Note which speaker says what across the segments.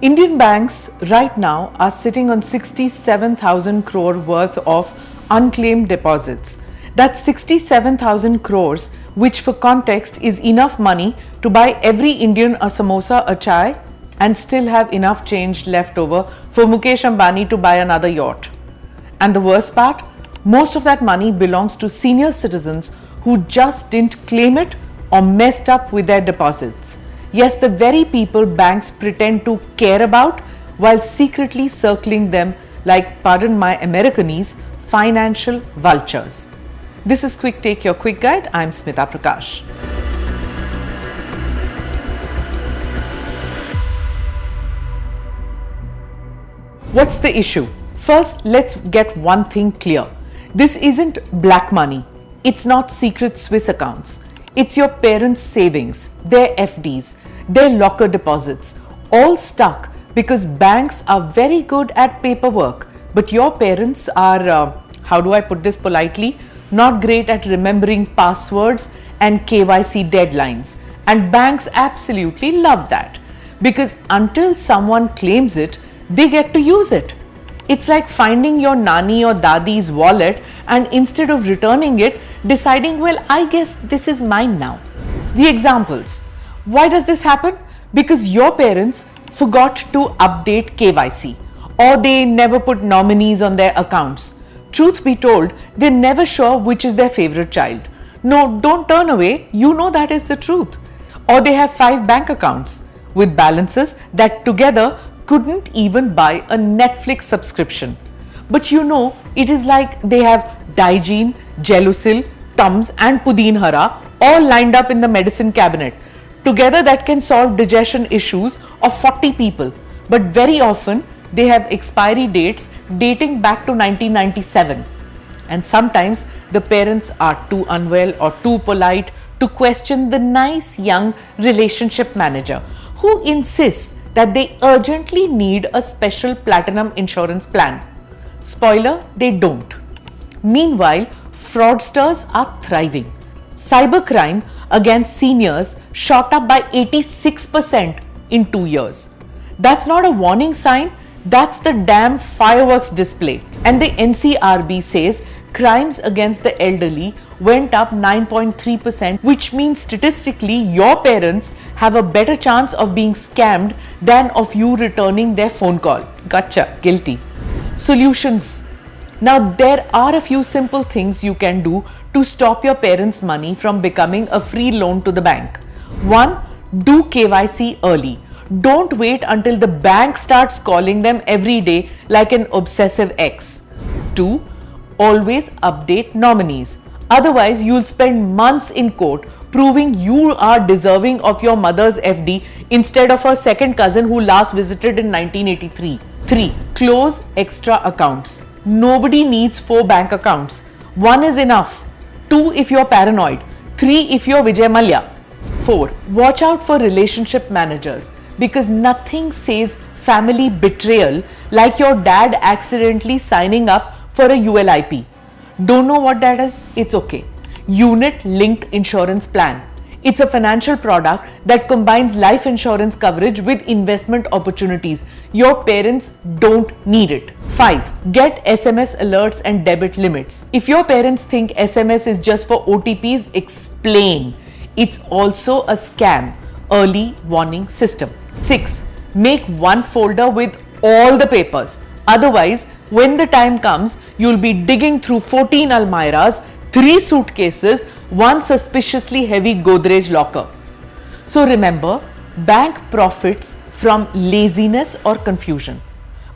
Speaker 1: Indian banks right now are sitting on 67,000 crore worth of unclaimed deposits. That's 67,000 crores, which for context is enough money to buy every Indian a samosa, a chai, and still have enough change left over for Mukesh Ambani to buy another yacht. And the worst part, most of that money belongs to senior citizens who just didn't claim it or messed up with their deposits. Yes, the very people banks pretend to care about while secretly circling them like, pardon my Americanese, financial vultures. This is Quick Take, your quick guide. I'm Smita Prakash. What's the issue? First, let's get one thing clear. This isn't black money. It's not secret Swiss accounts. It's your parents' savings, their FDs, their locker deposits, all stuck because banks are very good at paperwork, but your parents are, how do I put this politely, not great at remembering passwords and KYC deadlines. And banks absolutely love that because until someone claims it, they get to use it. It's like finding your nani or dadi's wallet and instead of returning it, deciding, well, I guess this is mine now. The examples. Why does this happen? Because your parents forgot to update KYC or they never put nominees on their accounts. Truth be told, they're never sure which is their favorite child. No, don't turn away. You know that is the truth. Or they have 5 bank accounts with balances that together couldn't even buy a Netflix subscription. But you know, it is like they have Digene, Gelusil, Tums and Pudin Hara all lined up in the medicine cabinet. Together that can solve digestion issues of 40 people. But very often they have expiry dates dating back to 1997. And sometimes the parents are too unwell or too polite to question the nice young relationship manager who insists that they urgently need a special platinum insurance plan. Spoiler, they don't. Meanwhile, fraudsters are thriving. Cybercrime against seniors shot up by 86% in 2 years. That's not a warning sign, that's the damn fireworks display. And the NCRB says crimes against the elderly went up 9.3%, which means statistically your parents have a better chance of being scammed than of you returning their phone call. Gotcha, guilty. Solutions. Now there are a few simple things you can do to stop your parents' money from becoming a free loan to the bank. 1. Do KYC early. Don't wait until the bank starts calling them every day like an obsessive ex. 2. Always update nominees. Otherwise, you'll spend months in court proving you are deserving of your mother's FD instead of her second cousin who last visited in 1983. 3. Close extra accounts. Nobody needs 4 bank accounts. 1 is enough. 2 if you're paranoid. 3 if you're Vijay Mallya. 4. Watch out for relationship managers because nothing says family betrayal like your dad accidentally signing up for a ULIP. Don't know what that is? It's okay. Unit linked insurance plan. It's a financial product that combines life insurance coverage with investment opportunities. Your parents don't need it. 5. Get SMS alerts and debit limits. If your parents think SMS is just for OTPs, explain. It's also a scam. Early warning system. 6. Make one folder with all the papers. Otherwise, when the time comes, you'll be digging through 14 almirahs, 3 suitcases, 1 suspiciously heavy Godrej locker. So remember, bank profits from laziness or confusion.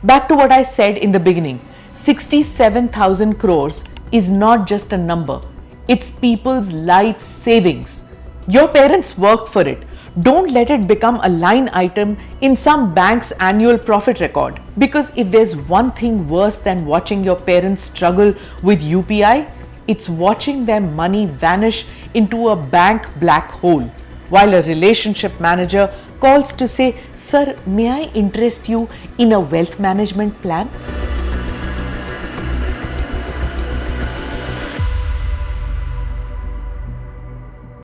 Speaker 1: Back to what I said in the beginning, 67,000 crores is not just a number. It's people's life savings. Your parents worked for it. Don't let it become a line item in some bank's annual profit record. Because if there's one thing worse than watching your parents struggle with UPI, it's watching their money vanish into a bank black hole. While a relationship manager calls to say, "Sir, may I interest you in a wealth management plan?"